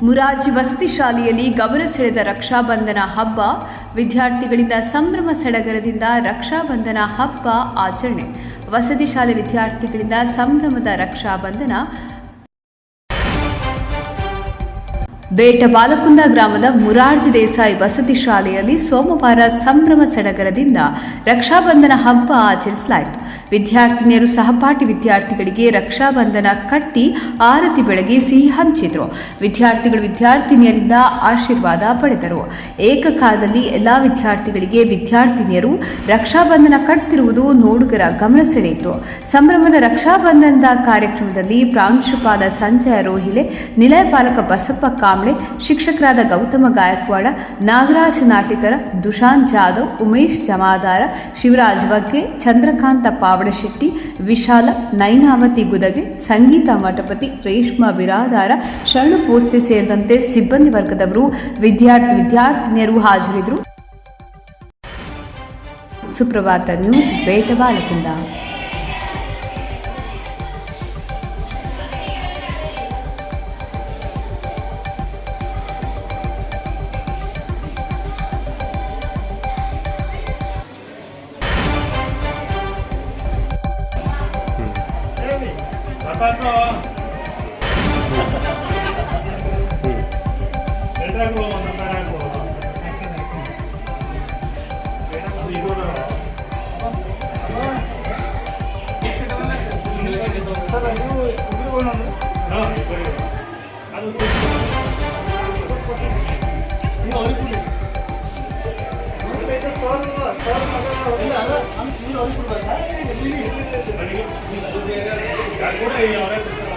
ಮುರಾರ್ಜಿ ವಸತಿ ಶಾಲೆಯಲ್ಲಿ ಗಮನ ಸೆಳೆದ ರಕ್ಷಾಬಂಧನ ಹಬ್ಬ. ವಿದ್ಯಾರ್ಥಿಗಳಿಂದ ಸಂಭ್ರಮ ಸಡಗರದಿಂದ ರಕ್ಷಾಬಂಧನ ಹಬ್ಬ ಆಚರಣೆ. ವಸತಿ ಶಾಲೆ ವಿದ್ಯಾರ್ಥಿಗಳಿಂದ ಸಂಭ್ರಮದ ರಕ್ಷಾಬಂಧನ. ಬೇಟಬಾಲಕುಂದ ಗ್ರಾಮದ ಮುರಾರ್ಜಿ ದೇಸಾಯಿ ವಸತಿ ಶಾಲೆಯಲ್ಲಿ ಸೋಮವಾರ ಸಂಭ್ರಮ ಸಡಗರದಿಂದ ರಕ್ಷಾಬಂಧನ ಹಬ್ಬ ಆಚರಿಸಲಾಯಿತು. ವಿದ್ಯಾರ್ಥಿನಿಯರು ಸಹಪಾಠಿ ವಿದ್ಯಾರ್ಥಿಗಳಿಗೆ ರಕ್ಷಾಬಂಧನ ಕಟ್ಟಿ ಆರತಿ ಬೆಳಗಿ ಸಿಹಿ ಹಂಚಿದ್ರು. ವಿದ್ಯಾರ್ಥಿಗಳು ವಿದ್ಯಾರ್ಥಿನಿಯರಿಂದ ಆಶೀರ್ವಾದ ಪಡೆದರು. ಏಕಕಾಲದಲ್ಲಿ ಎಲ್ಲಾ ವಿದ್ಯಾರ್ಥಿಗಳಿಗೆ ವಿದ್ಯಾರ್ಥಿನಿಯರು ರಕ್ಷಾಬಂಧನ ಕಟ್ತಿರುವುದು ನೋಡುಗರ ಗಮನ ಸೆಳೆಯಿತು. ಸಂಭ್ರಮದ ರಕ್ಷಾಬಂಧನದ ಕಾರ್ಯಕ್ರಮದಲ್ಲಿ ಪ್ರಾಂಶುಪಾಲ ಸಂಜಯ ರೋಹಿಲೆ, ನಿಲಯ ಪಾಲಕ ಬಸಪ್ಪ ಕಾಂಬ್ಳೆ, ಶಿಕ್ಷಕರಾದ ಗೌತಮ ಗಾಯಕ್ವಾಡ, ನಾಗರಾಜ್ ನಾಟಿಕರ, ದುಶಾಂತ್ ಜಾಧವ್, ಉಮೇಶ್ ಜಮಾದಾರ, ಶಿವರಾಜ್ ಬಗ್ಗೆ, ಚಂದ್ರಕಾಂತ ಪಾವಡಶೆಟ್ಟಿ, ವಿಶಾಲ, ನೈನಾವತಿ ಗುದಗೆ, ಸಂಗೀತ ಮಠಪತಿ, ರೇಷ್ಮಾ ಬಿರಾದಾರ, ಶರಣು ಪೋಸ್ತೆ ಸೇರಿದಂತೆ ಸಿಬ್ಬಂದಿ ವರ್ಗದವರು ವಿದ್ಯಾರ್ಥಿನಿಯರು ಹಾಜರಿದ್ದರು. ಸುಪ್ರಭಾತ ನ್ಯೂಸ್, ಬೇಟಬಾಲಕುಂದ. Sir,